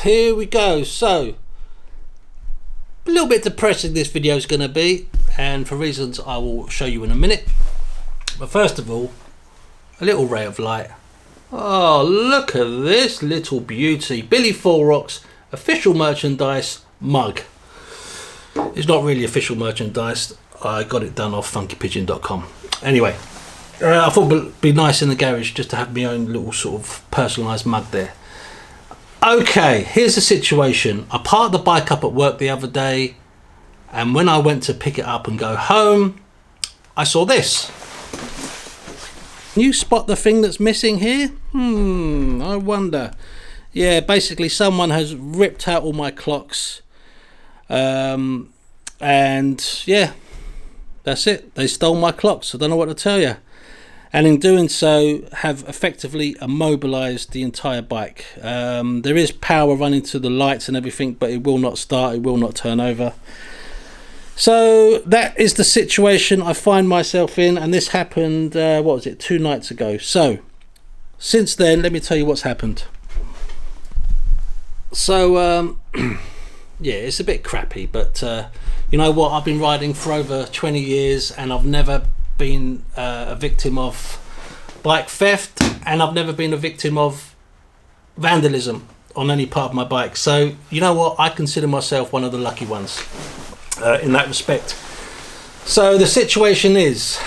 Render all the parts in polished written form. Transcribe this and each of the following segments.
here we go. So a little bit depressing this video is going to be, and for reasons I will show you in a minute. But first of all, a little ray of light. Oh, look at this little beauty. Billy Four Rocks official merchandise mug. It's not really official merchandise. I got it done off funkypigeon.com. Anyway, I thought it would be nice in the garage just to have my own little sort of personalised mug there. Okay, here's the situation. I parked the bike up at work the other day, and when I went to pick it up and go home, I saw this. Can you spot the thing that's missing here? I wonder. Yeah, basically someone has ripped out all my clocks. And yeah, that's it. They stole my clocks. I don't know what to tell you. And in doing so, have effectively immobilized the entire bike. There is power running to the lights and everything, but it will not start, it will not turn over. So that is the situation I find myself in, and this happened, what was it, 2 nights ago. So since then, let me tell you what's happened. So yeah, it's a bit crappy, but you know what, I've been riding for over 20 years and I've never been a victim of bike theft, and I've never been a victim of vandalism on any part of my bike. So you know what, I consider myself one of the lucky ones in that respect. So the situation is,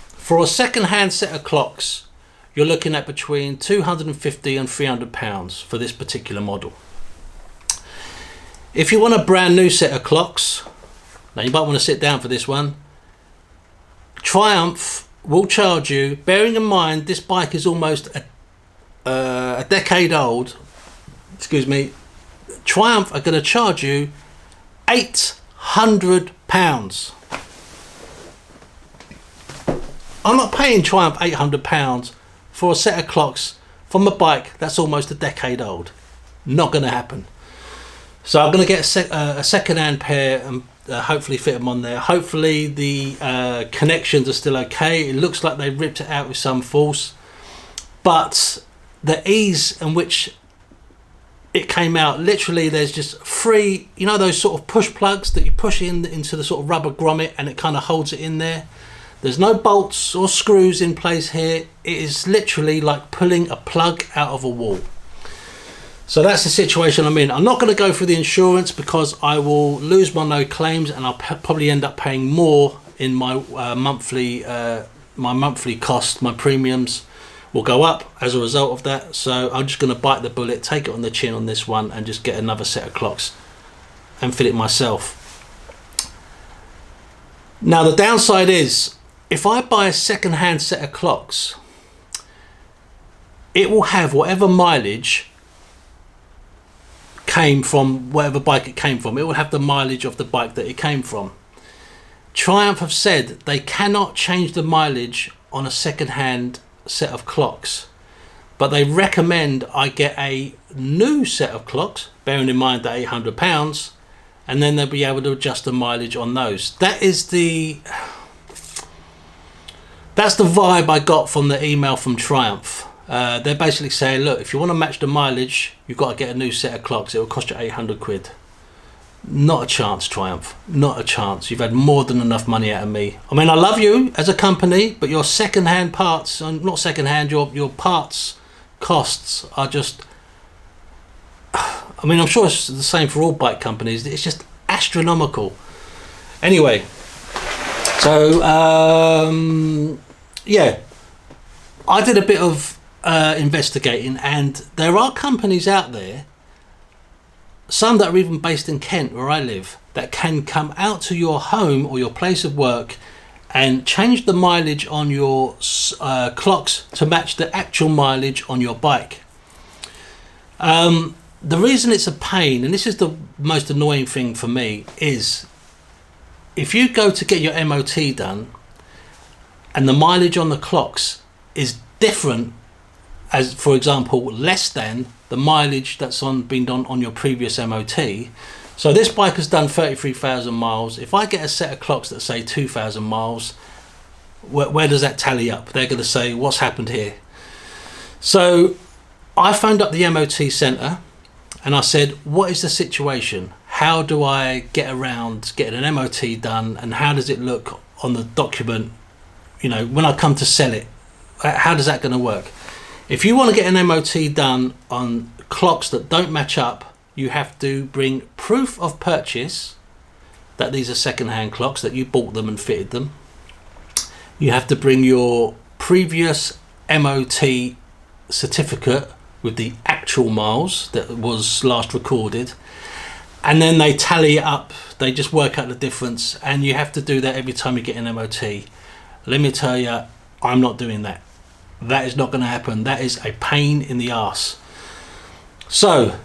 for a second-hand set of clocks, you're looking at between £250 and £300 for this particular model. If you want a brand new set of clocks, now you might want to sit down for this one, Triumph will charge you, bearing in mind this bike is almost a decade old, excuse me, Triumph are going to charge you £800. I'm not paying Triumph £800 for a set of clocks from a bike that's almost a decade old. Not going to happen. So I'm going to get a second-hand pair and hopefully fit them on there. Hopefully the connections are still okay. It looks like they ripped it out with some force, but the ease in which it came out, literally there's just 3, you know, those sort of push plugs that you push into the sort of rubber grommet and it kind of holds it in there. There's no bolts or screws in place here. It is literally like pulling a plug out of a wall. So that's the situation I'm in. I'm not going to go through the insurance because I will lose my no claims, and I'll probably end up paying more in my monthly cost. My premiums will go up as a result of that. So I'm just going to bite the bullet, take it on the chin on this one, and just get another set of clocks and fit it myself. Now the downside is, if I buy a second-hand set of clocks, it will have whatever mileage came from whatever bike it came from. It will have the mileage of the bike that it came from. Triumph have said they cannot change the mileage on a second-hand set of clocks, but they recommend I get a new set of clocks, bearing in mind that £800, and then they'll be able to adjust the mileage on those. That's the vibe I got from the email from Triumph. They're basically saying, look, if you want to match the mileage, you've got to get a new set of clocks. It will cost you 800 quid. Not a chance, Triumph. Not a chance. You've had more than enough money out of me. I mean, I love you as a company, but your second-hand parts, not second-hand, your parts costs are just... I mean, I'm sure it's the same for all bike companies. It's just astronomical. Anyway, so, yeah, I did a bit of investigating, and there are companies out there, some that are even based in Kent where I live, that can come out to your home or your place of work and change the mileage on your clocks to match the actual mileage on your bike. The reason it's a pain, and this is the most annoying thing for me, is if you go to get your MOT done and the mileage on the clocks is different, as for example less than the mileage that's been done on your previous MOT. So this bike has done 33,000 miles. If I get a set of clocks that say 2,000 miles, where does that tally up? They're going to say, what's happened here? So I phoned up the MOT centre and I said, what is the situation? How do I get around getting an MOT done, and how does it look on the document, you know, when I come to sell it? How does that going to work? If you want to get an MOT done on clocks that don't match up, you have to bring proof of purchase that these are second-hand clocks, that you bought them and fitted them. You have to bring your previous MOT certificate with the actual miles that was last recorded, and then they tally it up. They just work out the difference, and you have to do that every time you get an MOT. Let me tell you, I'm not doing that. That is not going to happen. That is a pain in the arse. So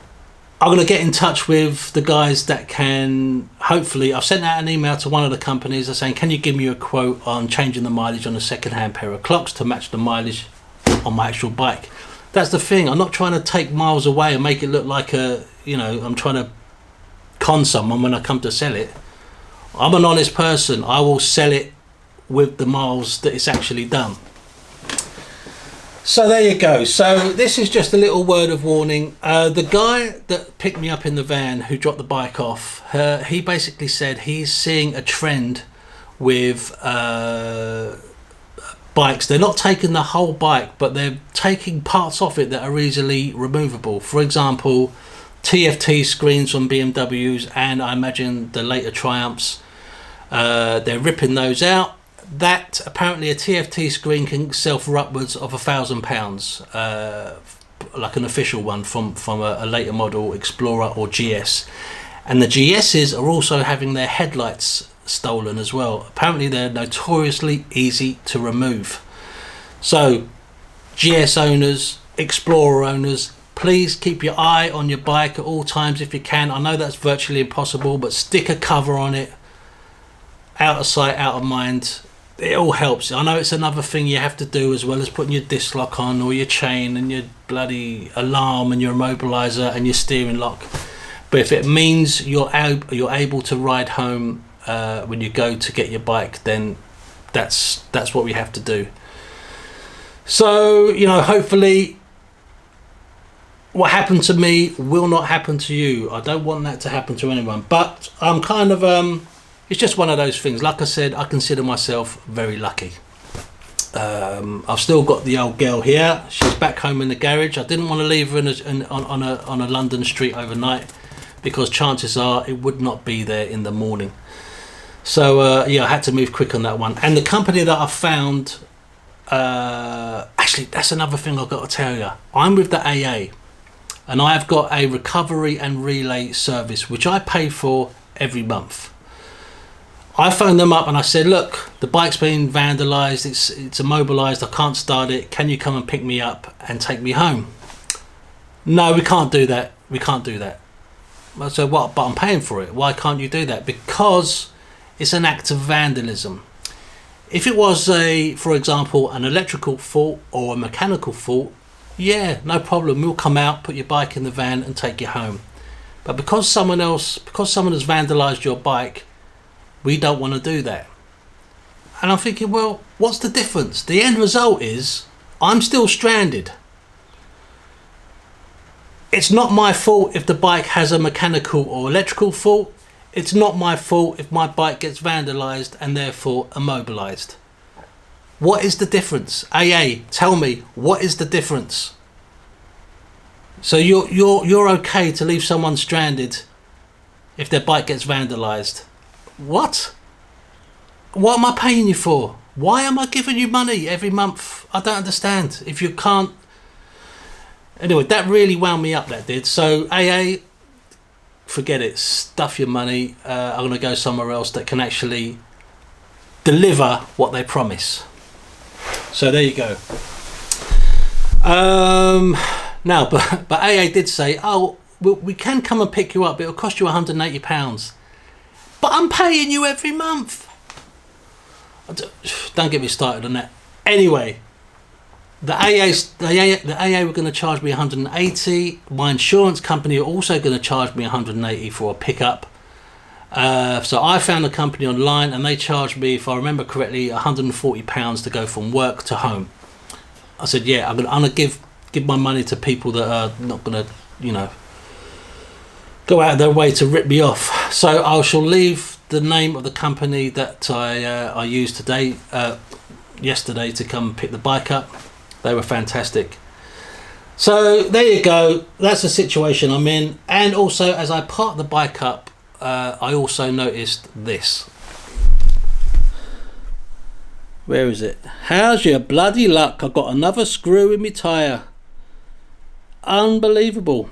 I'm going to get in touch with the guys that can, hopefully, I've sent out an email to one of the companies saying, can you give me a quote on changing the mileage on a second-hand pair of clocks to match the mileage on my actual bike. That's the thing. I'm not trying to take miles away and make it look like I'm trying to con someone when I come to sell it. I'm an honest person. I will sell it with the miles that it's actually done. So there you go. So this is just a little word of warning. The guy that picked me up in the van, who dropped the bike off, he basically said he's seeing a trend with bikes. They're not taking the whole bike, but they're taking parts off it that are easily removable. For example, TFT screens on BMWs, and I imagine the later Triumphs. They're ripping those out. That apparently a TFT screen can sell for upwards of £1,000, like an official one from a later model Explorer or GS. And the GSs are also having their headlights stolen as well. Apparently they're notoriously easy to remove. So GS owners, Explorer owners, please keep your eye on your bike at all times if you can. I know that's virtually impossible, but stick a cover on it. Out of sight, out of mind. It all helps. I know it's another thing you have to do, as well as putting your disc lock on, or your chain and your bloody alarm and your immobilizer and your steering lock. But if it means you're able to ride home when you go to get your bike, then that's what we have to do. So, hopefully what happened to me will not happen to you. I don't want that to happen to anyone, but I'm kind of it's just one of those things. Like I said, I consider myself very lucky. I've still got the old girl here. She's back home in the garage. I didn't want to leave her on a London street overnight, because chances are it would not be there in the morning. So I had to move quick on that one. And the company that I found, actually that's another thing I've got to tell you. I'm with the AA, and I've got a recovery and relay service which I pay for every month. I phoned them up and I said, look, the bike's been vandalised, it's immobilised, I can't start it, can you come and pick me up and take me home? No, we can't do that. I said, what? But I'm paying for it. Why can't you do that? Because it's an act of vandalism. If it was for example, an electrical fault or a mechanical fault, yeah, no problem, we'll come out, put your bike in the van and take you home. But because someone has vandalised your bike, we don't want to do that. And I'm thinking, well, what's the difference? The end result is I'm still stranded. It's not my fault if the bike has a mechanical or electrical fault. It's not my fault if my bike gets vandalised and therefore immobilised. What is the difference? AA, tell me, what is the difference? So you're okay to leave someone stranded if their bike gets vandalised. What am I paying you for? Why am I giving you money every month? I don't understand. If you can't... Anyway, that really wound me up, that did. So AA, forget it, stuff your money. I'm going to go somewhere else that can actually deliver what they promise. So there you go. Now, but AA did say, oh, we can come and pick you up, but it'll cost you £180. But I'm paying you every month. Don't get me started on that. Anyway, the AA were going to charge me 180. My insurance company are also going to charge me 180 for a pickup. So I found a company online, and they charged me, if I remember correctly, £140 to go from work to home. I said, yeah, I'm gonna give my money to people that are not going to, go out of their way to rip me off. So I shall leave the name of the company that I used today, yesterday, to come pick the bike up. They were fantastic. So there you go, that's the situation I'm in. And also, as I parked the bike up, I also noticed this. Where is it? How's your bloody luck? I've got another screw in my tyre. Unbelievable.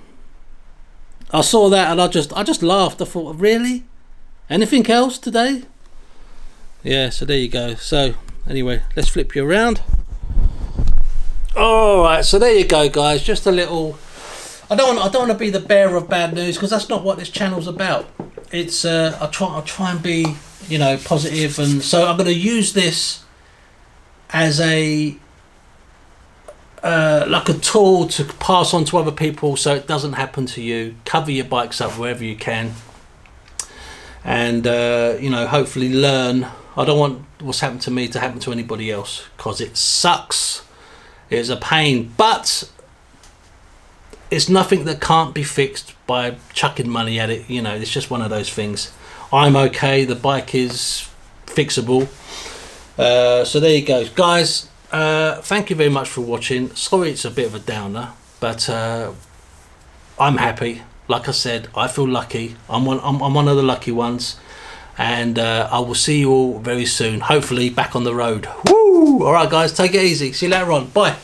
I saw that and I just laughed. I thought, really? Anything else today? Yeah, so there you go. So anyway, let's flip you around. Alright, so there you go, guys. Just a little... I don't want to be the bearer of bad news, because that's not what this channel's about. It's I'll try and be, you know, positive, and so I'm going to use this as a like a tool to pass on to other people, so it doesn't happen to you. Cover your bikes up wherever you can, and you know, hopefully learn. I don't want what's happened to me to happen to anybody else, because it sucks. It's a pain, but it's nothing that can't be fixed by chucking money at it. You know, it's just one of those things. I'm okay. The bike is fixable. So there you go, guys. Thank you very much for watching. Sorry it's a bit of a downer, but I'm happy. Like I said, I feel lucky. I'm one of the lucky ones, and I will see you all very soon, hopefully back on the road. Woo! All right, guys, take it easy. See you later on. Bye.